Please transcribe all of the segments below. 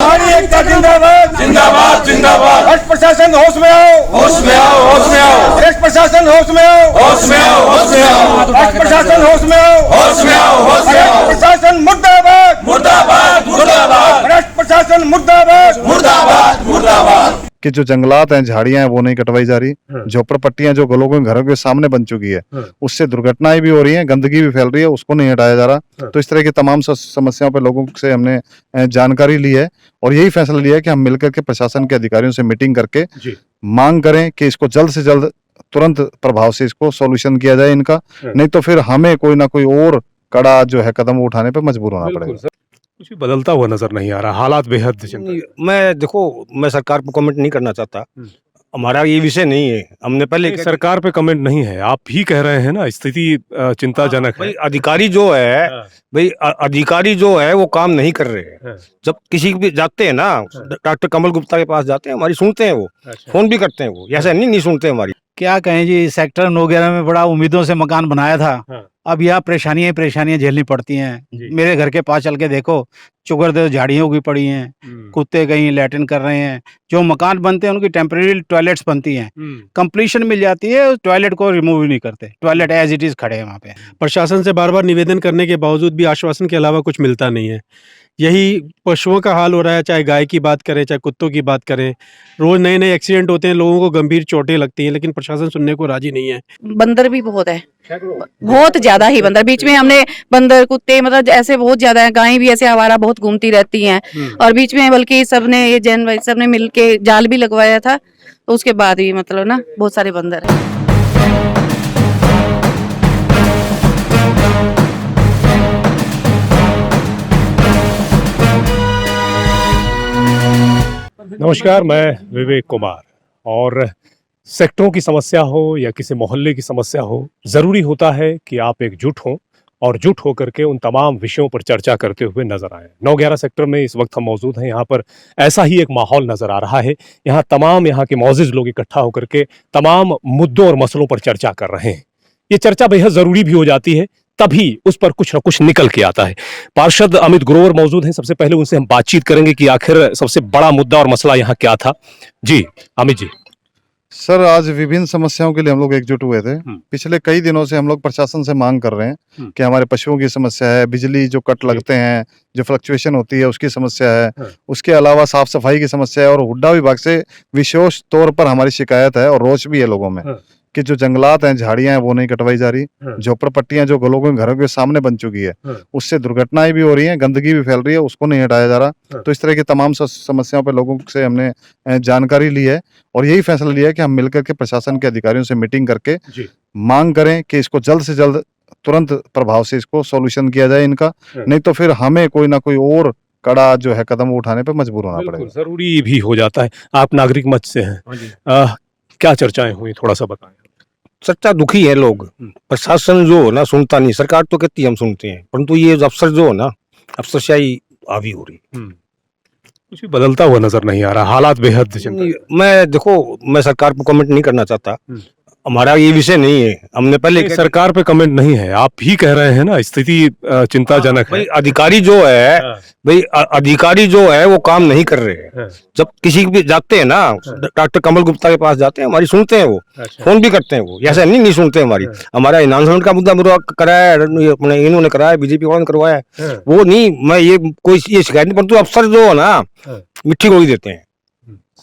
हमारी एकता जिंदाबाद जिंदाबाद जिंदाबाद। भ्रष्ट प्रशासन होश में आओ, होश में आओ, होश में आओ। भ्रष्ट प्रशासन होश में आओ, होश में आओ, होश में आओ। भ्रष्ट प्रशासन होश में आओ, होश में आओ, होश में आओ। प्रशासन मुर्दाबाद मुर्दाबाद मुर्दाबाद। भ्रष्ट प्रशासन मुर्दाबाद मुर्दाबाद मुर्दाबाद। कि जो जंगलात हैं, झाड़ियां हैं, वो नहीं कटवाई जा रही। झोपड़पट्टियां जो लोगों के घरों के सामने बन चुकी है, उससे दुर्घटनाएं भी हो रही हैं, गंदगी भी फैल रही है, उसको नहीं हटाया जा रहा। तो इस तरह की तमाम समस्याओं पर लोगों से हमने जानकारी ली है और यही फैसला लिया है कि हम मिलकर के प्रशासन के अधिकारियों से मीटिंग करके मांग करें कि इसको जल्द से जल्द तुरंत प्रभाव से इसको सॉल्यूशन किया जाए इनका, नहीं तो फिर हमें कोई ना कोई और कड़ा जो है कदम उठाने पर मजबूर होना पड़ेगा। कुछ भी बदलता हुआ नजर नहीं आ रहा, हालात बेहद चिंता। मैं सरकार पर कमेंट नहीं करना चाहता, हमारा ये विषय नहीं है। हमने पहले सरकार पे कमेंट नहीं है, आप ही कह रहे हैं ना, स्थिति चिंताजनक है। अधिकारी जो है अधिकारी जो है वो काम नहीं कर रहे हैं। जब किसी भी जाते हैं ना, डॉक्टर कमल गुप्ता के पास जाते हैं, हमारी सुनते हैं वो, फोन भी करते हैं वो, ऐसा नहीं सुनते हमारी। क्या कहें जी, सेक्टर 9/11 में बड़ा उम्मीदों से मकान बनाया था, अब यहाँ परेशानियां झेलनी पड़ती हैं। मेरे घर के पास चल के देखो, चुगरदेव झाड़ियां उगी पड़ी हैं, कुत्ते कहीं लैट्रिन कर रहे हैं। जो मकान बनते हैं उनकी टेम्परेरी टॉयलेट्स बनती हैं, कंप्लीशन मिल जाती है, टॉयलेट को रिमूव ही नहीं करते, टॉयलेट एज इट इज खड़े हैं वहाँ पे। प्रशासन से बार बार निवेदन करने के बावजूद भी आश्वासन के अलावा कुछ मिलता नहीं है। यही पशुओं का हाल हो रहा है, चाहे गाय की बात करें, चाहे कुत्तों की बात करें। रोज नए नए एक्सीडेंट होते हैं, लोगों को गंभीर चोटें लगती हैं, लेकिन प्रशासन सुनने को राजी नहीं है। बंदर भी बहुत है, बहुत ज्यादा ही बंदर। बीच में हमने बंदर कुत्ते मतलब ऐसे बहुत ज्यादा है, गायें भी ऐसे आवारा बहुत घूमती रहती हैं। और बीच में बल्कि सबने ये जैन भाई सबने मिलके जाल भी लगवाया था, तो उसके बाद भी मतलब ना बहुत सारे बंदर है। नमस्कार, मैं विवेक कुमार। और सेक्टरों की समस्या हो या किसी मोहल्ले की समस्या हो, ज़रूरी होता है कि आप एकजुट हों और जुट होकर के उन तमाम विषयों पर चर्चा करते हुए नजर आए। 9/11 सेक्टर में इस वक्त हम मौजूद हैं। यहाँ पर ऐसा ही एक माहौल नजर आ रहा है। यहाँ तमाम यहाँ के मौजूद लोग इकट्ठा होकर के तमाम मुद्दों और मसलों पर चर्चा कर रहे हैं। ये चर्चा बेहद ज़रूरी भी हो जाती है, तभी उस पर कुछ न कुछ निकल के आता है। पार्षद अमित ग्रोवर मौजूद हैं। सबसे पहले उनसे हम बातचीत करेंगे कि आखिर सबसे बड़ा मुद्दा और मसला यहाँ क्या था। जी अमित जी। सर, आज विभिन्न समस्याओं के लिए हम लोग एकजुट हुए थे। पिछले कई दिनों से हम लोग प्रशासन से मांग कर रहे हैं कि हमारे पशुओं की समस्या है, बिजली जो कट लगते हैं, जो फ्लक्चुएशन होती है उसकी समस्या है, उसके अलावा साफ सफाई की समस्या है और हुड्डा विभाग से विशेष तौर पर हमारी शिकायत है और रोष भी है लोगों में कि जो जंगलात हैं, झाड़ियां हैं, वो नहीं कटवाई जा रही। झोपड़पट्टियां जो लोगों के घरों के सामने बन चुकी है, उससे दुर्घटनाएं भी हो रही हैं, गंदगी भी फैल रही है, उसको नहीं हटाया जा रहा। तो इस तरह की तमाम समस्याओं पर लोगों से हमने जानकारी ली है और यही फैसला लिया है कि हम मिलकर के प्रशासन के अधिकारियों से मीटिंग करके मांग करें कि इसको जल्द से जल्द तुरंत प्रभाव से इसको सॉल्यूशन किया जाए इनका, नहीं तो फिर हमें कोई ना कोई और कड़ा जो है कदम उठाने पर मजबूर होना पड़ेगा। जरूरी भी हो जाता है। आप नागरिक मंच से हैं, क्या चर्चाएं हुई, थोड़ा सा बताएं। सच्चा दुखी है लोग। प्रशासन जो हो ना सुनता नहीं, सरकार तो कहती है हम सुनते हैं, परंतु ये अफसर जो हो ना, अफसरशाही हावी हो रही। कुछ भी बदलता हुआ नजर नहीं आ रहा, हालात बेहद चिंता। मैं सरकार पर कमेंट नहीं करना चाहता, हमारा ये विषय नहीं है। हमने पहले सरकार पे कमेंट नहीं है, आप ही कह रहे हैं ना, स्थिति चिंताजनक है। अधिकारी जो है वो काम नहीं कर रहे हैं। जब किसी भी जाते हैं ना, डॉक्टर कमल गुप्ता के पास जाते हैं, हमारी सुनते हैं वो, फोन भी करते हैं वो, ऐसा नहीं सुनते हमारी। हमारा अनाउंसमेंट का मुद्दा कराया है, इन्होंने कराया, बीजेपी वालों ने करवाया है, वो नहीं। मैं ये कोई ये शिकायत नहीं, परंतु अफसर जो है ना मिट्टी गोली देते हैं,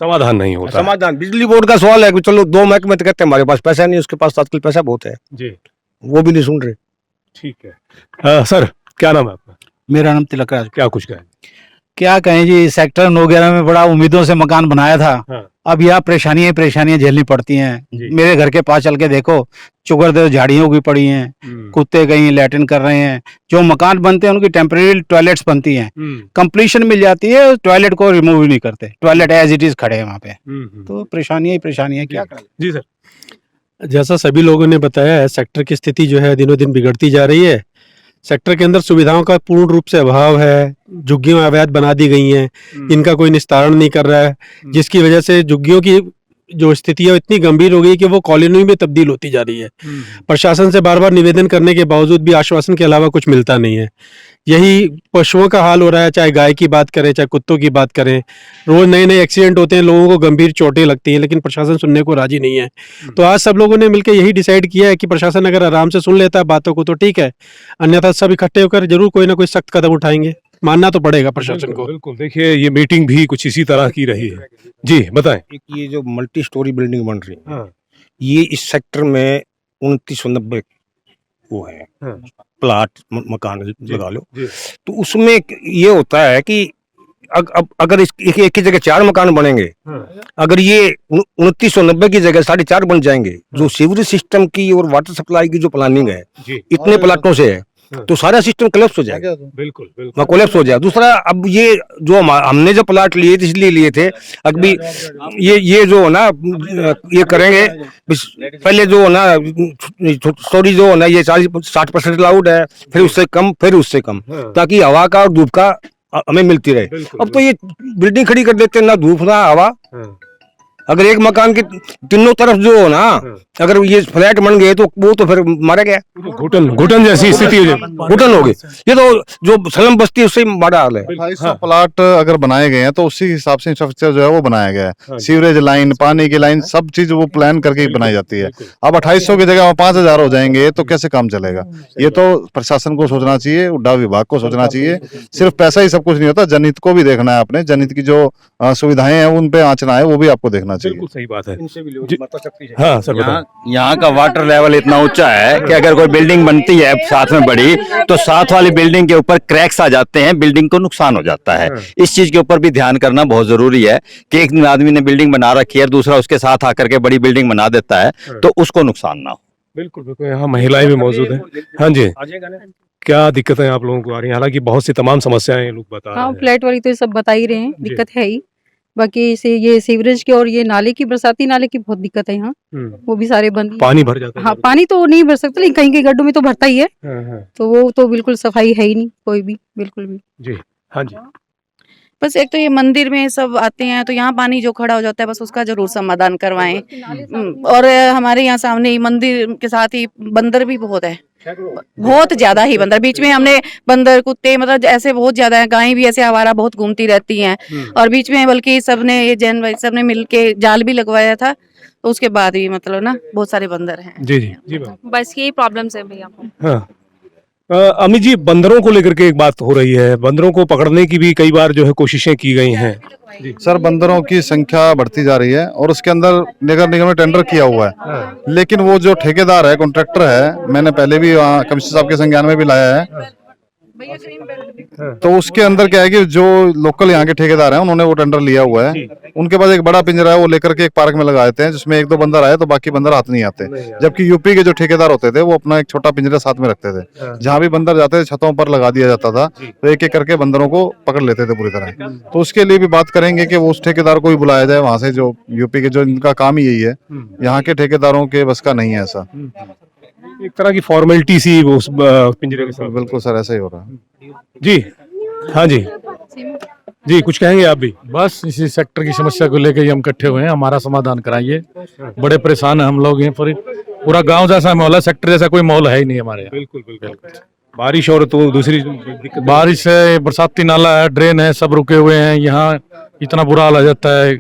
समाधान नहीं होता। समाधान बिजली बोर्ड का सवाल है कि चलो 2 महकमे तो कहते हैं हमारे पास पैसा नहीं, उसके पास तात्कालिक पैसा बहुत है जी, वो भी नहीं सुन रहे। ठीक है। सर, क्या नाम है आपका? मेरा नाम तिलक राज। क्या कुछ कहें? क्या कहें जी, सेक्टर 9/11 में बड़ा उम्मीदों से मकान बनाया था, अब यहाँ परेशानियां झेलनी पड़ती हैं। मेरे घर के पास चल के देखो, चुगरदेव झाड़ियां उगी पड़ी हैं, कुत्ते कहीं लैट्रिन कर रहे हैं। जो मकान बनते हैं उनकी टेम्परेरी टॉयलेट्स बनती हैं, कंप्लीशन मिल जाती है, टॉयलेट को रिमूव ही नहीं करते, टॉयलेट एज इट इज खड़े हैं वहाँ पे। तो परेशानियां क्या करें। जी सर। जैसा सभी लोगों ने बताया है, सेक्टर की स्थिति जो है दिनों दिन बिगड़ती जा रही है। सेक्टर के अंदर सुविधाओं का पूर्ण रूप से अभाव है, झुग्गियां अवैध बना दी गई हैं, इनका कोई निस्तारण नहीं कर रहा है, जिसकी वजह से झुग्गियों की जो स्थिति है इतनी गंभीर हो गई कि वो कॉलोनी में तब्दील होती जा रही है। प्रशासन से बार बार निवेदन करने के बावजूद भी आश्वासन के अलावा कुछ मिलता नहीं है। यही पशुओं का हाल हो रहा है, चाहे गाय की बात करें चाहे कुत्तों की बात करें। रोज नए नए एक्सीडेंट होते हैं, लोगों को गंभीर चोटें लगती हैं, लेकिन प्रशासन सुनने को राजी नहीं है। तो आज सब लोगों ने मिलकर यही डिसाइड किया है कि प्रशासन अगर आराम से सुन लेता है बातों को तो ठीक है, अन्यथा सब इकट्ठे होकर जरूर कोई ना कोई सख्त कदम उठाएंगे। मानना तो पड़ेगा प्रशासन को। बिल्कुल, देखिए ये मीटिंग भी कुछ इसी तरह की रही है। जी बताएं। एक ये जो मल्टी स्टोरी बिल्डिंग बन रही है, हाँ। ये इस सेक्टर में 2990 वो है प्लाट मकान लगा लो। तो उसमें ये होता है कि अब अगर एक ही जगह 4 मकान बनेंगे, अगर ये 2990 की जगह 4.5 बन जाएंगे, जो सीवरेज सिस्टम की और वाटर सप्लाई की जो प्लानिंग है इतने प्लाटों से है, तो सारा सिस्टम कोलैप्स हो जाएगा। बिल्कुल कोलैप्स हो जाएगा। दूसरा, अब ये जो हमने जो प्लाट लिए थे इसलिए लिए थे, अभी ये जो ना ये करेंगे, पहले जो ना स्टोरी जो ना ये 40-60% अलाउड है, फिर उससे कम, ताकि हवा का और धूप का हमें मिलती रहे। अब तो ये बिल्डिंग खड़ी कर देते हैं, ना धूप ना हवा। अगर एक मकान के तीनों तरफ जो हो ना, अगर ये फ्लैट बन गए तो वो तो फिर मारा गया, घुटन जैसी स्थिति घुटन हो गई। ये तो जो सलम बस्ती है उससे बड़ा हाल है। 250 प्लाट अगर बनाए गए हैं तो उसी हिसाब से इंफ्रास्ट्रक्चर जो है वो बनाया गया है। सीवरेज लाइन, पानी की लाइन, सब चीज वो प्लान करके ही बनाई जाती है। अब 2800 की जगह 5000 हो जाएंगे तो कैसे काम चलेगा? ये तो प्रशासन को सोचना चाहिए, उड्डा विभाग को सोचना चाहिए। सिर्फ पैसा ही सब कुछ नहीं होता, जनहित को भी देखना है। अपने जनहित की जो सुविधाएं हैं उन पे आंचना है, वो भी आपको देखना चाहिए। बिल्कुल सही बात है। हाँ सर, यहाँ का वाटर लेवल इतना ऊंचा है कि अगर कोई बिल्डिंग बनती है साथ में बड़ी, तो साथ वाली बिल्डिंग के ऊपर क्रैक्स आ जाते हैं, बिल्डिंग को नुकसान हो जाता है। इस चीज के ऊपर भी ध्यान करना बहुत जरूरी है कि एक आदमी ने बिल्डिंग बना रखी है और दूसरा उसके साथ आकर के बड़ी बिल्डिंग बना देता है, तो उसको नुकसान ना हो। बिल्कुल बिल्कुल। यहाँ महिलाएं भी मौजूद हैं। हाँ जी, क्या दिक्कतें आप लोगों को आ रही हैं? हालांकि बहुत सी तमाम समस्याएं लोग बता रहे हाँ, हैं। फ्लैट वाली तो ये सब बता ही रहे हैं, दिक्कत है ही। बाकी ये सीवरेज की और ये नाले की, बरसाती नाले की बहुत दिक्कत है यहाँ, वो भी सारे बंद। पानी भर जाता है। हाँ, पानी तो नहीं भर सकता, लेकिन कहीं कहीं गड्ढों में तो भरता ही है। तो वो तो बिल्कुल सफाई है ही नहीं कोई भी, बिल्कुल भी। जी हाँ जी। बस एक तो ये मंदिर में सब आते हैं तो यहाँ पानी जो खड़ा हो जाता है, बस उसका जरूर समाधान करवाएं। और हमारे यहाँ सामने ही मंदिर के साथ ही बंदर भी बहुत है, बहुत ज्यादा ही बंदर। बीच में हमने बंदर, कुत्ते, मतलब ऐसे बहुत ज्यादा है। गायें भी ऐसे आवारा बहुत घूमती रहती हैं। और बीच में बल्कि सबने ये जैन भाई सबने मिलके जाल भी लगवाया था, तो उसके बाद भी मतलब ना बहुत सारे बंदर हैं। जी जी जी। बस यही प्रॉब्लम्स है भैया। हाँ अमित जी, बंदरों को लेकर के एक बात हो रही है, बंदरों को पकड़ने की भी कई बार जो है कोशिशें की गई हैं। सर, बंदरों की संख्या बढ़ती जा रही है और उसके अंदर नगर निगम ने टेंडर किया हुआ है, लेकिन वो जो ठेकेदार है, कॉन्ट्रैक्टर है, मैंने पहले भी कमिश्नर साहब के संज्ञान में भी लाया है। तो उसके अंदर क्या है कि जो लोकल यहाँ के ठेकेदार हैं उन्होंने वो टेंडर लिया हुआ है। उनके पास एक बड़ा पिंजरा है, वो लेकर के एक पार्क में लगा देते हैं, जिसमें 1-2 बंदर आए तो बाकी बंदर हाथ नहीं आते। जबकि यूपी के जो ठेकेदार होते थे वो अपना एक छोटा पिंजरा साथ में रखते थे, जहाँ भी बंदर जाते थे छतों पर लगा दिया जाता था, तो एक एक करके बंदरों को पकड़ लेते थे पूरी तरह। तो उसके लिए भी बात करेंगे कि वो उस ठेकेदार को भी बुलाया जाए वहां से, जो यूपी के, जो इनका काम ही यही है। यहाँ के ठेकेदारों के बस का नहीं है ऐसा, एक तरह की फॉर्मेलिटी सी वो उस पिंजरे के साथ। बिल्कुल सर, ऐसा ही हो रहा है। जी हाँ जी जी, कुछ कहेंगे आप भी? बस इसी सेक्टर की समस्या को लेकर ही हम इकट्ठे हुए हैं, हमारा समाधान कराइए। बड़े परेशान हैं हम लोग, यहाँ पर पूरा गांव जैसा माहौल है, सेक्टर जैसा कोई माहौल है ही नहीं हमारे यहाँ। बिल्कुल बिल्कुल। बारिश और तो दूसरी दिक्कत, बारिश है, बरसाती नाला है, ड्रेन है, सब रुके हुए हैं। यहाँ इतना बुरा हाल आ जाता है,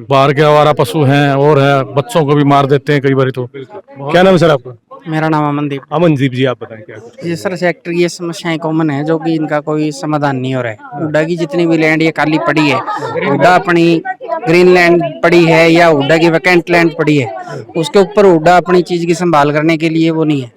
बाहर के आवारा पशु हैं और है, बच्चों को भी मार देते हैं कई बार। तो क्या नाम है सर आपका? मेरा नाम अमनदीप। अमनदीप जी, आप बताएं क्या? जी सर, सेक्टर ये समस्याएं कॉमन है जो कि इनका कोई समाधान नहीं हो रहा है। हुड्डा की जितनी भी लैंड ये खाली पड़ी है, हुड्डा अपनी ग्रीन लैंड पड़ी है या हुड्डा की वैकेंट लैंड पड़ी है, उसके ऊपर हुड्डा अपनी चीज की संभाल करने के लिए वो नहीं है।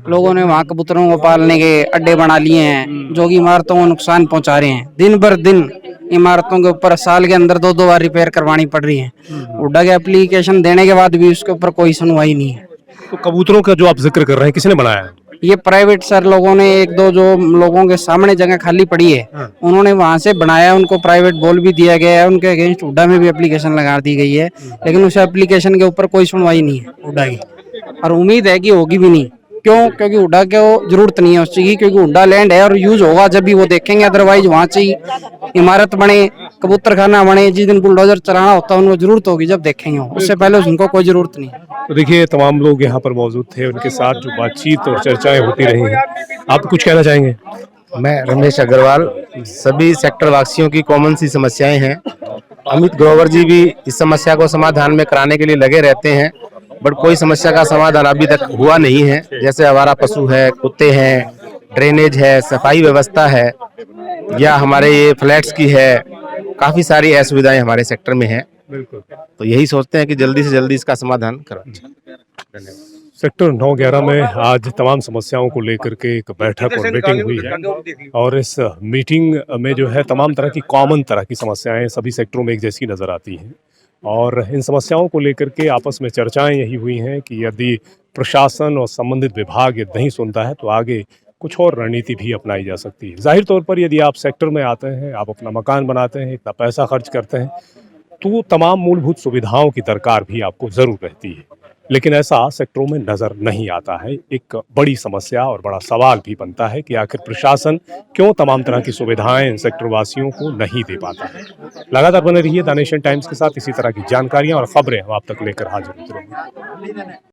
लोगों ने वहाँ कबूतरों को पालने के अड्डे बना लिए हैं, जो कि इमारतों को नुकसान पहुंचा रहे हैं। दिन भर दिन इमारतों के ऊपर साल के अंदर 2-2 बार रिपेयर करवानी पड़ रही है। हुड्डा के एप्लीकेशन देने के बाद भी उसके ऊपर कोई सुनवाई नहीं है। तो कबूतरों का जो आप जिक्र कर रहे हैं, किसने बनाया है? ये प्राइवेट सर लोगों ने, 1-2 जो लोगों के सामने जगह खाली पड़ी है, उन्होंने वहां से बनाया, उनको प्राइवेट बोल भी दिया गया है। उनके अगेंस्ट हुड्डा में भी एप्लीकेशन लगा दी गई है, लेकिन उस एप्लीकेशन के ऊपर कोई सुनवाई नहीं है हुड्डा की, और उम्मीद है कि होगी भी नहीं। क्यों? क्योंकि हुड्डा को जरूरत नहीं है उस चीज की, क्योंकि हुड्डा लैंड है और यूज होगा जब भी वो देखेंगे, अदरवाइज वहाँ से इमारत बने, कबूतर खाना बने, जिस दिन बुलडोजर चलाना होता है उनको जरूरत होगी जब देखेंगे, उससे पहले उनको कोई जरूरत नहीं। तो देखिए तमाम लोग यहाँ पर मौजूद थे, उनके साथ जो बातचीत और चर्चाएं होती रही हैं, आप कुछ कहना चाहेंगे? मैं रमेश अग्रवाल, सभी सेक्टर वासियों की कॉमन सी समस्याएं हैं। अमित ग्रोवर जी भी इस समस्या को समाधान में कराने के लिए लगे रहते हैं, बट कोई समस्या का समाधान अभी तक हुआ नहीं है। जैसे आवारा पशु है, कुत्ते हैं, ड्रेनेज है, सफाई व्यवस्था है, या हमारे ये फ्लैट्स की है, काफी सारी असुविधाएं हमारे सेक्टर में हैं। तो यही सोचते हैं कि जल्दी से जल्दी इसका समाधान करें। सेक्टर 9-11 में आज तमाम समस्याओं को लेकर के एक बैठक और मीटिंग हुई है, और इस मीटिंग में जो है तमाम तरह की कॉमन तरह की समस्याएं सभी सेक्टरों में एक जैसी नज़र आती हैं, और इन समस्याओं को लेकर के आपस में चर्चाएं यही हुई हैं कि यदि प्रशासन और संबंधित विभाग ये नहीं सुनता है तो आगे कुछ और रणनीति भी अपनाई जा सकती है। जाहिर तौर पर यदि आप सेक्टर में आते हैं, आप अपना मकान बनाते हैं, इतना पैसा खर्च करते हैं, तो तमाम मूलभूत सुविधाओं की दरकार भी आपको ज़रूर रहती है, लेकिन ऐसा सेक्टरों में नज़र नहीं आता है। एक बड़ी समस्या और बड़ा सवाल भी बनता है कि आखिर प्रशासन क्यों तमाम तरह की सुविधाएं सेक्टर वासियों को नहीं दे पाता है। लगातार बने रहिए द नेशन टाइम्स के साथ, इसी तरह की जानकारियां और खबरें हम आप तक लेकर हाजिर होते रहेंगे।